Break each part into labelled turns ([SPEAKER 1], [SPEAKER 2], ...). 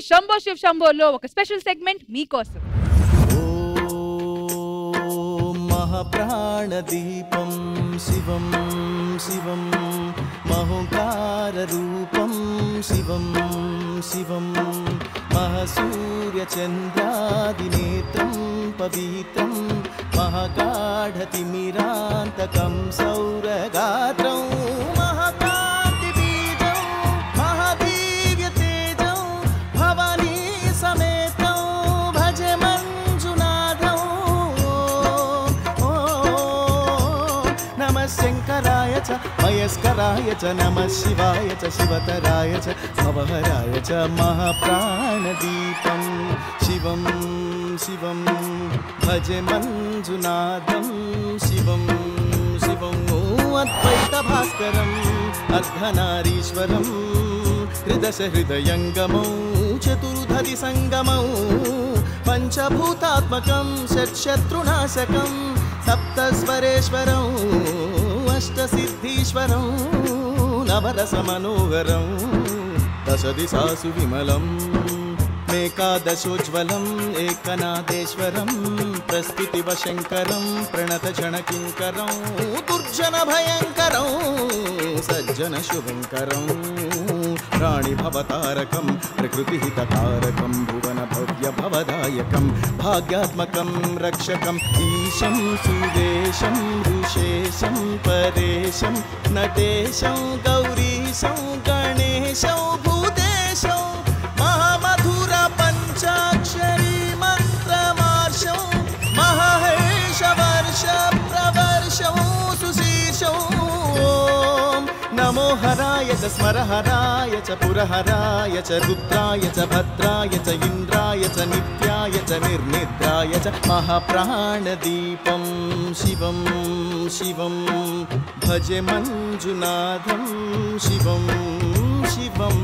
[SPEAKER 1] శంభో శివ్ శంభోలో ఒక special segment మీకోసం.
[SPEAKER 2] మహాప్రాణదీపం శివం శివం మహోంకారరూపం శివం శివం మహాసూర్యచంద్రాదినేత్రం పవిత్రం మహాగాఢతిమిరాంతకం సౌరగాత్రం మహాకాంతిబీజం మహాదివ్యతేజం భవానీ సమేతం భజ మంజునాథం. నమః శంకరాయ చ మయస్కరాయ చ నమః శివాయ చ శివతరాయ చ భవహరాయ చ మహాప్రాణదీపం శివం శివం భజ మంజునాథం శివం శివం అద్వైత భాస్కరం అర్ధనారీశ్వరం త్రిదశ హృదయంగమౌ చతుర్ధది సంగమౌ పంచభూతాత్మకం షట్శత్రునాశకం సప్తస్వరేశ్వరం అష్టసిద్ధీశ్వరం నవరసమనోహరం దశదిశాసు విమలం ఏకాదశోజ్వలం ఏకనాథేశ్వరం ప్రస్థితివశంకరం ప్రణతజనకింకరం దుర్జన భయంకరం సజ్జన శుభంకరం ప్రాణిభవతారకం ప్రకృతిహితకారకం భువన భవ్య భవదాయకం భాగ్యాత్మకం రక్షకం ఈశం సురేశం ఋషేశం పరేశం నటేశం గౌరీశం గణేశం భూతేశం మహామధుర పంచాక్షరీ మంత్రమార్షం మహేషవర్ష ప్రవర్షం సుశీర్షం. నమో హరాయ చ స్మరహరాయ చ పురహరాయ చ రుద్రాయ చ భద్రాయ చ ఇంద్రాయ చ నిత్యాయ చ నిర్నిద్రాయ చ మహాప్రాణదీపం శివం శివం భజ మంజునాథం శివం శివం.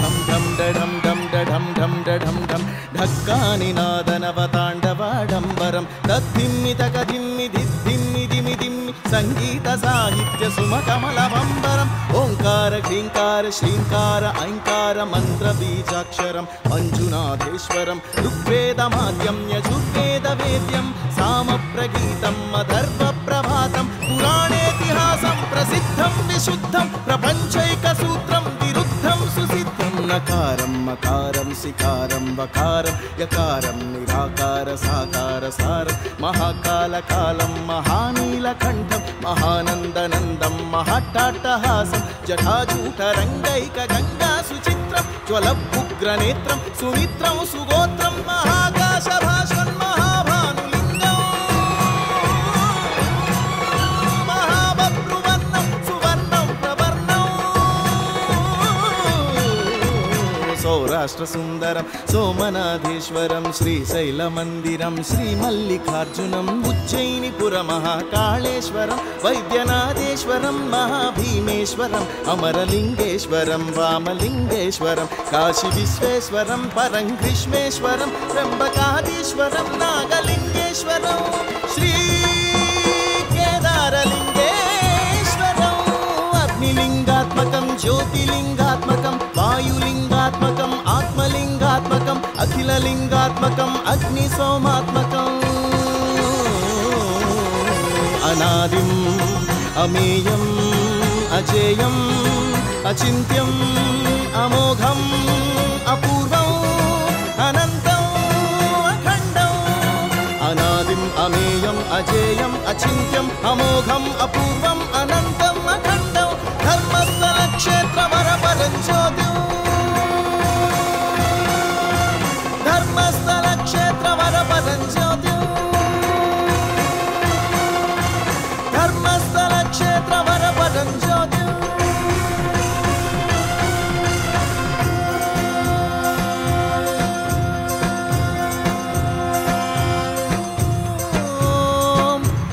[SPEAKER 2] ఢం ఢం డఢం ఢం డఢం ఢం డఢం ఢం ఢక్కాని నాదనవతాండవాడంబరం తద్ధిమ్మి తకధిమ్మి ధిద్ధిమ్మి దిమి దిమ్మి సంగీత సాహిత్య సుమకమలవంబరం ఓంకార హ్రీంకార శ్రీంకార ఐంకార మంత్ర బీజాక్షరం మంజునాథేశ్వరం ఋగ్వేదమాద్యం యజుర్వేద వేద్యం సామప్రగీతం అధర్వ ప్రభాతం పురాణేతిహాసం ప్రసిద్ధం విశుద్ధం ప్రపంచైక సూత్రం విరుద్ధం సుసిద్ధం నకారం మకారం సికారం వకారం యకారం నిరాకార సాకార సారం మహాకాలకాలం మహానీలకంఠం మహానందనందం మహాట్టాట్టహాసం జటాజూటరంగైక గంగా సుచిత్రం జ్వలభుగ్రనేత్రం సుమిత్రం సుగోత్రం మహాకాశభాషం మహాభానులింగం మహాభద్రువర్ణం సువర్ణం ప్రవర్ణం సౌరాష్ట్ర సుందరం సోమనాథేశ్వరం శ్రీశైలమందిరం శ్రీమల్లికార్జునం ఉజ్జయినిపుర మహాకాళేశ్వరం వైద్యనాథేశ్వరం మహాభీమేశ్వరం అమరలింగేశ్వరం వామలింగేశ్వరం కాశీ విశ్వేశ్వరం పరంగ్రీష్మేశ్వరం త్ర్యంబకాధీశ్వరం నాగలింగేశ్వరం శ్రీ కేదారలింగేశ్వరం అగ్నిలింగాత్మకం జ్యోతిలింగాత్మకం వాయులింగాత్మకం ఆత్మలింగాత్మకం అఖిలలింగాత్మకం అగ్ని సోమాత్మకం అనాదిం అమేయం అజేయం అచింత్యం అమోఘం అపూర్వం అనంతం అఖండం అనాదిం అమేయం అజేయం అచింత్యం అమోఘం అపూర్వం అనంతం అఖండం ధర్మస్థల క్షేత్ర వరపరం జ్యోతిం ధర్మస్థల క్షేత్ర వరపరం జ్యోతిం ధర్మస్థల క్షేత్ర వరపరం జ్యోతిం.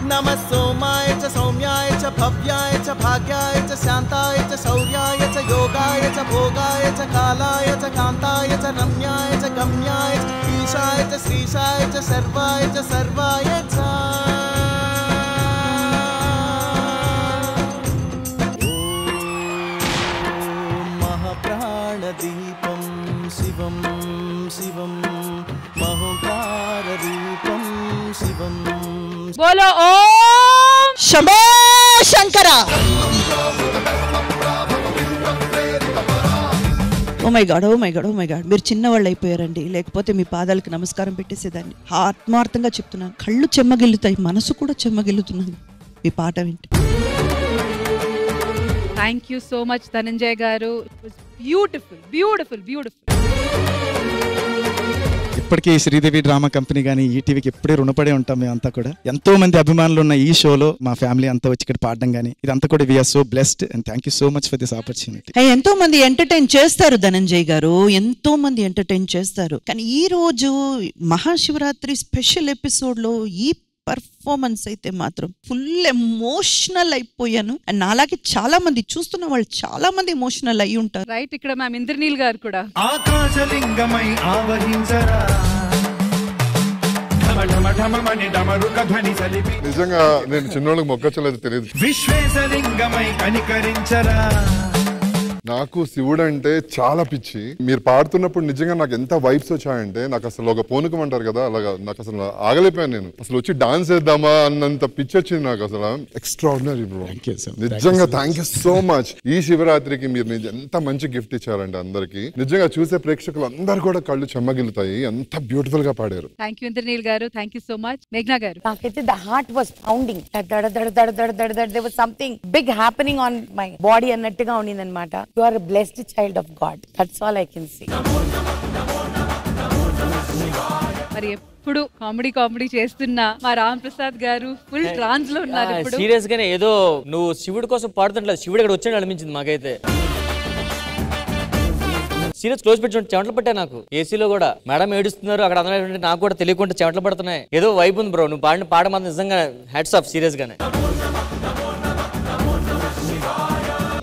[SPEAKER 2] नमः सोमाय च सौम्याय च भव्याय च भाग्याय च शान्ताय च शौर्याय च योगाय च भोगाय च कालाय च कान्ताय च रम्याय च गम्याय च ईशाय च श्रीशाय च सर्वाय च सर्वाय च. महाप्राणदीपं शिवं శివం మహోంకార రూపం శివం.
[SPEAKER 1] బోలో Om
[SPEAKER 3] Shambho Shankara. Oh my god, oh my god, oh my god. మీరు చిన్నవాళ్ళు అయిపోయారండి, లేకపోతే మీ పాదాలకు నమస్కారం పెట్టేసేదాన్ని. ఆత్మార్థంగా చెప్తున్నాను, కళ్ళు చెమ్మగిల్లుతాయి, మనసు కూడా చెమ్మగిల్లుతున్నాను మీ పాట వింటే.
[SPEAKER 1] Thank you so much Dhananjay garu. Beautiful beautiful beautiful.
[SPEAKER 4] ఇప్పటికీ శ్రీదేవి డ్రామా కంపెనీ కానీ ఈటీవీకి ఎప్పుడే రుణపడే ఉంటాం. మేమంతా కూడా ఎంతో మంది అభిమానులు ఉన్న ఈ షోలో మా ఫ్యామిలీ అంతా వచ్చి ఇక్కడ పాడడం కానీ ఇదంతా కూడా we are so blessed and thank you so much for this opportunity.
[SPEAKER 3] ఎంతో మంది ఎంటర్టైన్ చేస్తారు ధనంజయ్ గారు, ఎంతో మంది ఎంటర్టైన్ చేస్తారు. కానీ ఈ రోజు మహాశివరాత్రి స్పెషల్ ఎపిసోడ్ లో ఈ పర్ఫార్మెన్స్ అయితే మాత్రం ఫుల్ ఎమోషనల్ అయిపోయాను. అండ్ నాలాగే చాలా మంది చూస్తున్న వాళ్ళు చాలా మంది ఎమోషనల్ అయి ఉంటారు.
[SPEAKER 1] రైట్, ఇక్కడ మ్యామ్ ఇంద్రనీల్ గారు కూడా.
[SPEAKER 5] ఆకాశలింగమై ఆవహించరా,
[SPEAKER 6] నిజంగా నేను చిన్నోళ్ళకి మొక్కచ్చలేదు తెలియదు.
[SPEAKER 5] విశ్వేశలింగమై కనికరించరా.
[SPEAKER 6] నాకు శివుడు అంటే చాలా పిచ్చి. మీరు పాడుతున్నప్పుడు నిజంగా నాకు ఎంత వైబ్స్ వచ్చాయంటే, నాకు అసలు ఒక పూనకం అంటారు కదా, అలాగా నాకు అసలు ఆగలేకపోయాను. నేను అసలు వచ్చి డాన్స్ చేద్దామా అన్నంత పిచ్చి వచ్చింది నాకు. అసలు ఎక్స్ట్రాడినరీ బ్రో, నిజంగా థ్యాంక్ యూ సో మచ్. ఈ శివరాత్రికి మీరు ఎంత మంచి గిఫ్ట్ ఇచ్చారంటే అందరికి. నిజంగా చూసే ప్రేక్షకులు అందరు కూడా కళ్ళు చెమ్మగిలుతాయి, అంత బ్యూటిఫుల్ గా పాడారు.
[SPEAKER 1] Thank you Indraneel garu, thank you so much. మేఘ్నా గారు.
[SPEAKER 7] నాకైతే the heart was pounding, there was something big happening on my body అన్నట్టుగా ఉండింది అనమాట. You are a blessed child of God, that's all I can see.
[SPEAKER 1] మరి ఎప్పుడు comedy comedy చేస్తున్న మా రామ్ ప్రసాద్ గారు ఫుల్ ట్రాన్స్ లో ఉన్నారు ఇప్పుడు.
[SPEAKER 8] సీరియస్ గానే ఏదో నువ్వు శివుడి కోసం పాడుతుంటలేదు, శివుడు ఇక్కడ వచ్చాడు అనిపించింది మాకైతే. సీరియస్ క్లోజ్ పెట్టి చెమటలు పట్టాయి నాకు ఏసీలో కూడా. మేడం ఏడుస్తున్నారు అక్కడ, అందరూ నాకు కూడా తెలియకుండా చెమటలు పడుతున్నాయి. ఏదో వైబ్ ఉంది బ్రో, నువ్వు పాడిన పాట మాత్రం నిజంగా హ్యాట్స్ ఆఫ్ సీరియస్ గానే.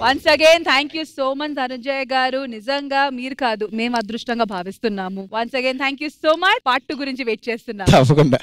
[SPEAKER 1] Once again thank you so much Dhananjay గారు. నిజంగా మీరు కాదు, మేము అదృష్టంగా భావిస్తున్నాము. Once again thank you so much. Part 2 గురించి వెయిట్ చేస్తున్నాము.
[SPEAKER 4] తప్పకుండా.